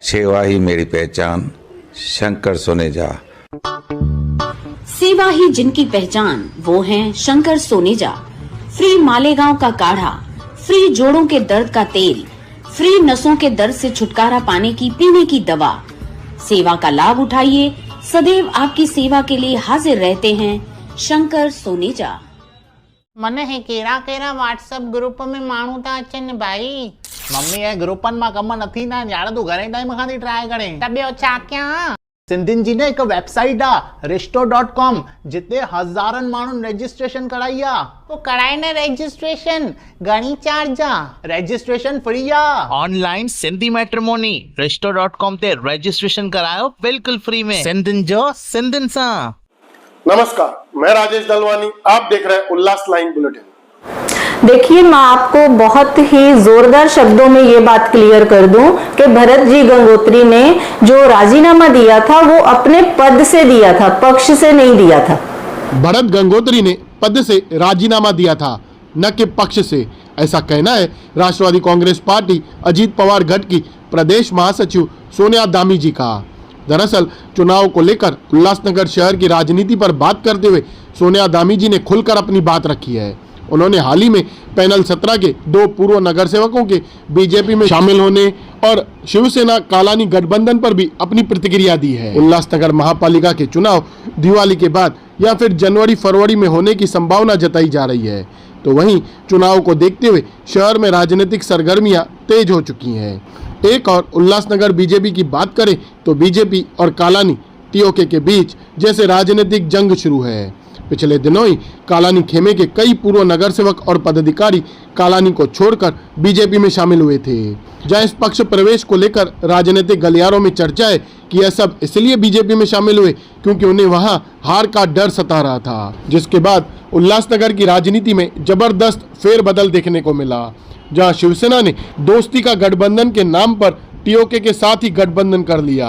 सेवा ही मेरी पहचान, शंकर सोनेजा। सेवा ही जिनकी पहचान, वो हैं शंकर सोनेजा। फ्री मालेगांव का काढ़ा, फ्री जोड़ों के दर्द का तेल, फ्री नसों के दर्द से छुटकारा पाने की पीने की दवा। सेवा का लाभ उठाइए, सदैव आपकी सेवा के लिए हाजिर रहते हैं शंकर सोनेजा। મને હે કેરા કેરા WhatsApp ગ્રુપ में माण्हू था अचनि भाई। मम्मी ये ग्रुपन में कम नथी ना यार तू घणे टाइम खां थी ट्राई करे त ॿियो छा कयां। सिंधियुनि जी न हिकु वेबसाइट आहे restore.com जिते हज़ारनि माण्हुनि रजिस्ट्रेशन कराई आहे। तो कराए न रजिस्ट्रेशन, घणी चार्ज आहे? रजिस्ट्रेशन फ्री आहे। ऑनलाइन सिंधी मैट्रिमोनी restore.com ते रजिस्ट्रेशन करायो बिल्कुल फ्री में, सिंधियुनि जो सिंधियुनि सां। नमस्कार, मैं राजेश दलवानी, आप देख रहे हैं उल्लास लाइन बुलेटिन। देखिए, मैं आपको बहुत ही जोरदार शब्दों में ये बात क्लियर कर दूं कि भरत जी गंगोत्री ने जो राजीनामा दिया था वो अपने पद से दिया था, पक्ष से नहीं दिया था। भरत गंगोत्री ने पद से राजीनामा दिया था, न कि पक्ष से, ऐसा कहना है राष्ट्रवादी कांग्रेस पार्टी अजीत पवार गढ़ की प्रदेश महासचिव सोनिया दामी जी का। दरअसल चुनाव को लेकर उल्लासनगर शहर की राजनीति पर बात करते हुए सोनिया दामी जी ने खुलकर अपनी बात रखी है। उन्होंने हाल ही में पैनल 17 के 2 पूर्व नगर सेवकों के बीजेपी में शामिल होने और शिवसेना कालानी गठबंधन पर भी अपनी प्रतिक्रिया दी है। उल्लासनगर महापालिका के चुनाव दिवाली के बाद या फिर जनवरी फरवरी में होने की संभावना जताई जा रही है। तो वहीं चुनाव को देखते हुए शहर में राजनीतिक सरगर्मियां तेज हो चुकी हैं। एक और उल्लासनगर बीजेपी की बात करें तो बीजेपी और कालानी टीओके के बीच जैसे राजनीतिक जंग शुरू है। पिछले दिनों ही कालानी खेमे के कई पूर्व नगर सेवक और पदाधिकारी कालानी को छोड़कर बीजेपी में शामिल हुए थे। जहां इस पक्ष प्रवेश को लेकर राजनीतिक गलियारों में चर्चा है कि यह सब इसलिए बीजेपी में शामिल हुए क्योंकि उन्हें वहां हार का डर सता रहा था, जिसके बाद उल्लासनगर की राजनीति में जबरदस्त फेरबदल देखने को मिला। जहां शिवसेना ने दोस्ती का गठबंधन के नाम पर टीओके के साथ ही गठबंधन कर लिया।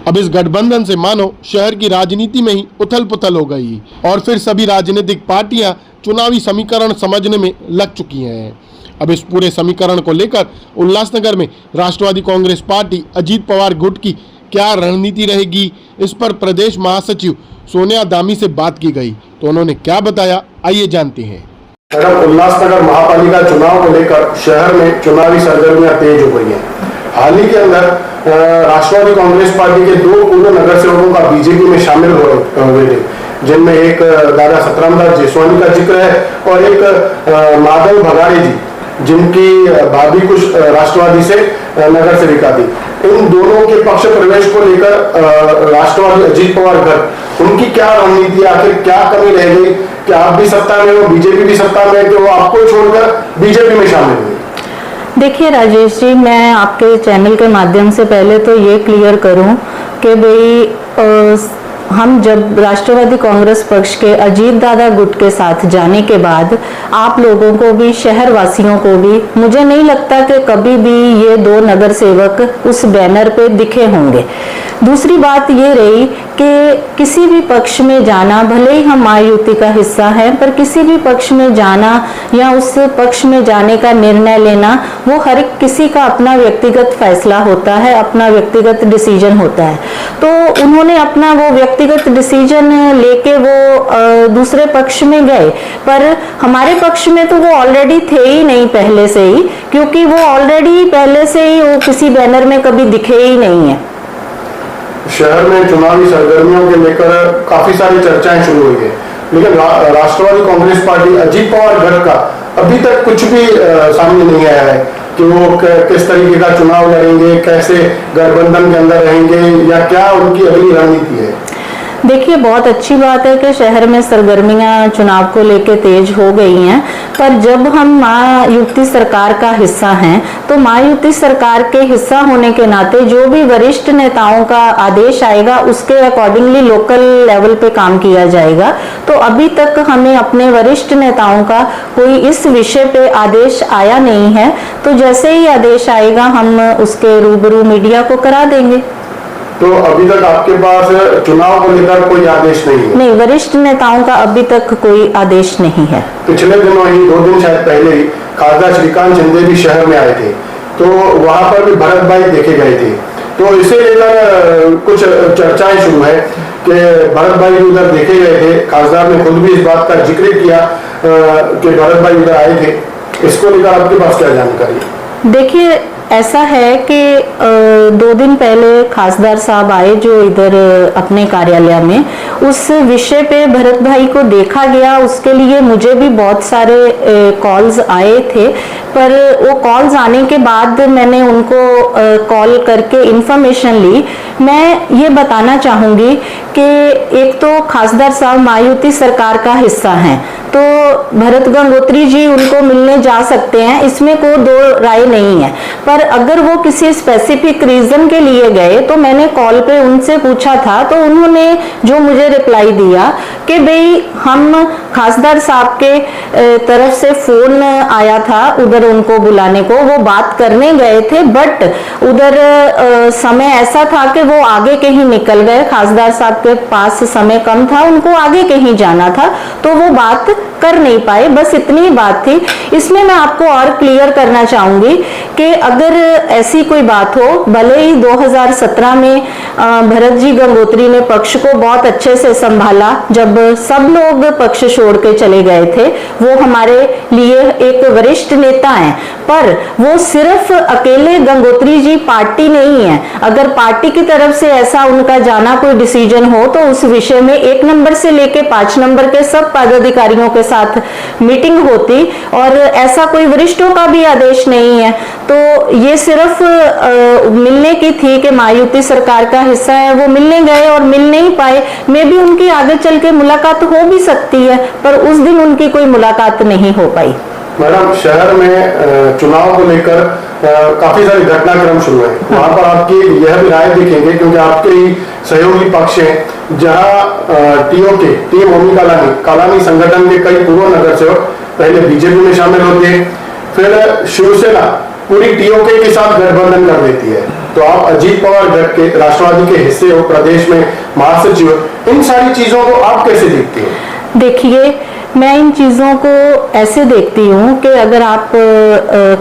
अब इस गठबंधन से मानो शहर की राजनीति में ही उथल पुथल हो गई और फिर सभी राजनीतिक पार्टियां चुनावी समीकरण समझने में लग चुकी हैं। अब इस पूरे समीकरण को लेकर उल्लासनगर में राष्ट्रवादी कांग्रेस पार्टी अजीत पवार गुट की क्या रणनीति रहेगी, इस पर प्रदेश महासचिव सोनिया दामी से बात की गई तो उन्होंने क्या बताया, आइए जानते हैं। उल्लासनगर महापालिका चुनाव को लेकर शहर में चुनावी सरगर्मियां तेज हो गई हैं। हाल ही के अंदर राष्ट्रवादी कांग्रेस पार्टी के 2 पूर्व नगर सेवकों का बीजेपी में शामिल हुए थे, जिनमें एक दादा सतरामदास जेसवानी का जिक्र है और एक माधव भगाड़ी जी, जिनकी भाभी कुछ राष्ट्रवादी से नगर सेविका थी। इन दोनों के पक्ष प्रवेश को लेकर राष्ट्रवादी अजीत पवार गढ़ उनकी क्या रणनीति, आखिर क्या कमी रह गई कि आप भी सत्ता में हो, बीजेपी भी सत्ता में है, कि वो आपको छोड़कर बीजेपी में शामिल हुई? देखिए राजेश जी, मैं आपके चैनल के माध्यम से पहले तो ये क्लियर करूं कि भाई हम जब राष्ट्रवादी कांग्रेस पक्ष के अजीत दादा गुट के साथ जाने के बाद आप लोगों को भी, शहर वासियों को भी, मुझे नहीं लगता कि कभी भी ये 2 नगर सेवक उस बैनर पे दिखे होंगे। दूसरी बात ये रही कि किसी भी पक्ष में जाना, भले ही हम महायुति का हिस्सा है, पर किसी भी पक्ष में जाना या उस पक्ष में जाने का निर्णय लेना वो हर एक किसी का अपना व्यक्तिगत फैसला होता है, अपना व्यक्तिगत डिसीजन होता है। तो उन्होंने अपना वो व्यक्तिगत डिसीजन लेके वो दूसरे पक्ष में गए, पर हमारे पक्ष में तो वो ऑलरेडी थे ही नहीं पहले से ही, क्योंकि वो ऑलरेडी पहले से ही वो किसी बैनर में कभी दिखे ही नहीं है। शहर में चुनावी सरगर्मियों के लेकर काफी सारी चर्चाएं शुरू हुई है, लेकिन राष्ट्रवादी कांग्रेस पार्टी अजीत पवार गढ़ का अभी तक कुछ भी सामने नहीं आया है कि वो किस तरीके का चुनाव लड़ेंगे, कैसे गठबंधन के अंदर रहेंगे या क्या उनकी अगली रणनीति है। देखिए, बहुत अच्छी बात है कि शहर में सरगर्मियां चुनाव को लेकर तेज हो गई हैं, पर जब हम महायुति सरकार का हिस्सा हैं तो महायुति सरकार के हिस्सा होने के नाते जो भी वरिष्ठ नेताओं का आदेश आएगा उसके अकॉर्डिंगली लोकल लेवल पे काम किया जाएगा। तो अभी तक हमें अपने वरिष्ठ नेताओं का कोई इस विषय पे आदेश आया नहीं है, तो जैसे ही आदेश आएगा हम उसके रूबरू मीडिया को करा देंगे। तो अभी तक आपके पास चुनाव को लेकर कोई आदेश नहीं है? नहीं, वरिष्ठ नेताओं का अभी तक कोई आदेश नहीं है। पिछले दिनों ही 2 दिन शायद पहले ही खासदार श्रीकांत शिंदे भी शहर में आए थे, तो वहां पर भी भरत भाई देखे गए थे। तो इसे लेकर कुछ चर्चाएं शुरू है कि भरत भाई उधर देखे गए थे, खासदार ने खुद भी इस बात का जिक्र किया कि भरत भाई उधर आए थे। इसको लेकर आपके पास क्या जानकारी? देखिए, ऐसा है कि 2 दिन पहले खासदार साहब आए जो इधर अपने कार्यालय में, उस विषय पे भरत भाई को देखा गया, उसके लिए मुझे भी बहुत सारे कॉल्स आए थे, पर वो कॉल्स आने के बाद मैंने उनको कॉल करके इन्फॉर्मेशन ली। मैं ये बताना चाहूँगी कि एक तो खासदार साहब मायावती सरकार का हिस्सा हैं, तो भरत गंगोत्री जी उनको मिलने जा सकते हैं, इसमें कोई दो राय नहीं है। पर अगर वो किसी स्पेसिफिक रीजन के लिए गए तो मैंने कॉल पे उनसे पूछा था, तो उन्होंने जो मुझे रिप्लाई दिया कि भाई हम खासदार साहब के तरफ से फोन आया था उधर उनको बुलाने को, वो बात करने गए थे, बट उधर समय ऐसा था कि वो आगे कहीं निकल गए, खासदार साहब के पास समय कम था, उनको आगे कहीं जाना था, तो वो बात कर नहीं पाए, बस इतनी ही बात थी। इसमें मैं आपको और क्लियर करना चाहूंगी कि अगर ऐसी कोई बात हो, भले ही 2017 में भरत जी गंगोत्री ने पक्ष को बहुत अच्छे से संभाला, जब सब लोग पक्ष छोड़ के चले गए थे, वो हमारे लिए एक वरिष्ठ नेता हैं, पर वो सिर्फ अकेले गंगोत्री जी पार्टी नहीं है। अगर पार्टी की तरफ से ऐसा उनका जाना कोई डिसीजन हो तो उस विषय में 1 नंबर से लेके 5 नंबर के सब पदाधिकारियों के साथ मीटिंग होती, और ऐसा कोई वरिष्ठों का भी आदेश नहीं है। तो ये सिर्फ मिलने की थी कि मायावती सरकार का हिस्सा है, वो मिलने गए और मिल नहीं पाए। मे भी उनकी आगे चल के मुलाकात हो भी सकती है, पर उस दिन उनकी कोई मुलाकात नहीं हो पाई। मैडम, शहर में चुनाव को लेकर काफी सारे घटनाक्रम शुरू है, वहां पर आपकी यह भी राय देखेंगे, क्योंकि आपके ही सहयोगी पक्ष है, जहां टीओके टीम ओमी कालानी संगठन के कई पूर्व नगर सेवक पहले बीजेपी में शामिल होते हैं, फिर शिवसेना पूरी टीओके के साथ गठबंधन कर देती है, तो आप अजीत पवार गढ़ के राष्ट्रवादी के हिस्से हो, प्रदेश में महासचिव, इन सारी चीजों को आप कैसे देखते हैं? देखिए, मैं इन चीज़ों को ऐसे देखती हूँ कि अगर आप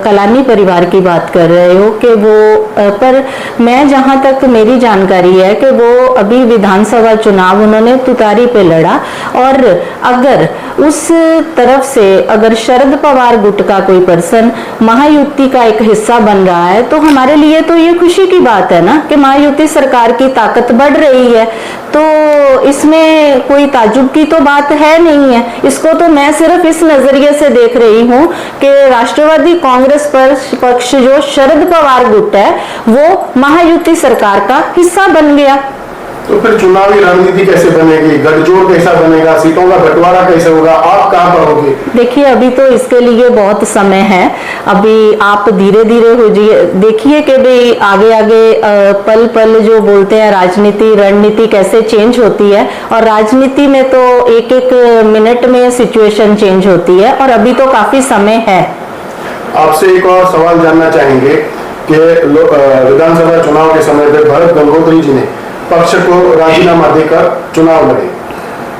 कलानी परिवार की बात कर रहे हो कि वो पर मैं जहाँ तक मेरी जानकारी है कि वो अभी विधानसभा चुनाव उन्होंने तुतारी पे लड़ा, और अगर उस तरफ से अगर शरद पवार गुट का कोई पर्सन महायुति का एक हिस्सा बन रहा है, तो हमारे लिए तो ये खुशी की बात है ना कि महायुति सरकार की ताकत बढ़ रही है, तो इसमें कोई ताजुब की तो बात है नहीं है। इसको तो मैं सिर्फ इस नजरिए से देख रही हूँ कि राष्ट्रवादी कांग्रेस पक्ष जो शरद पवार गुट है वो महायुति सरकार का हिस्सा बन गया। तो फिर चुनावी रणनीति कैसे बनेगी, गठजोड़ कैसा बनेगा, सीटों का बंटवारा कैसे होगा, आप कहां पर होंगे? देखिए, अभी तो इसके लिए बहुत समय है, अभी आप धीरे धीरे हो जाइए, देखिए कि भाई आगे आगे पल पल जो बोलते हैं राजनीति रणनीति कैसे चेंज होती है, और राजनीति में तो एक एक मिनट में सिचुएशन चेंज होती है, और अभी तो काफी समय है। आपसे एक और सवाल जानना चाहेंगे कि विधानसभा चुनाव के समय पर भरत गंगोत्री जी ने पक्ष को राजीनामा देकर चुनाव लड़े,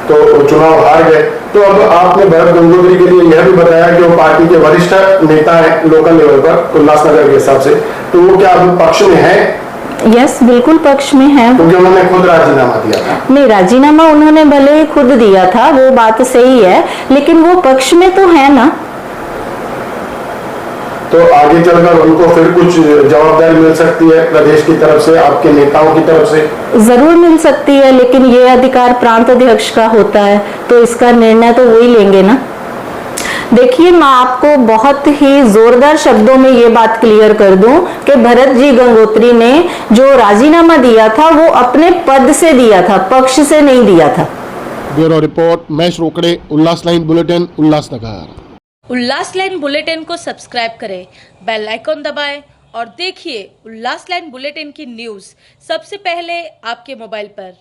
तो चुनाव हार गए, तो अब आपने भरत गंगोत्री के लिए यह भी बताया कि वो पार्टी के वरिष्ठ नेता है लोकल लेवल पर उल्लासनगर के हिसाब से, तो वो क्या अभी पक्ष में है? यस, बिल्कुल पक्ष में है, क्योंकि उन्होंने खुद राजीनामा दिया था। नहीं, राजीनामा उन्होंने भले ही खुद दिया था, वो बात सही है, लेकिन वो पक्ष में तो है ना। तो आगे चलकर उनको फिर कुछ जवाबदारी मिल सकती है प्रदेश की तरफ से, आपके नेताओं की तरफ से? जरूर मिल सकती है, लेकिन ये अधिकार प्रांत अध्यक्ष का होता है, तो इसका निर्णय तो वही लेंगे ना। देखिए, मैं आपको बहुत ही जोरदार शब्दों में ये बात क्लियर कर दूं कि भरत जी गंगोत्री ने जो राजीनामा दिया था वो अपने पद से दिया था, पक्ष से नहीं दिया था। ब्यूरो रिपोर्ट, महेश रोकड़े, उल्लास लाइन बुलेटिन, उल्लासनगर। उल्लास लाइन बुलेटिन को सब्सक्राइब करें, बेल आइकॉन दबाएं और देखिए उल्लास लाइन बुलेटिन की न्यूज़ सबसे पहले आपके मोबाइल पर।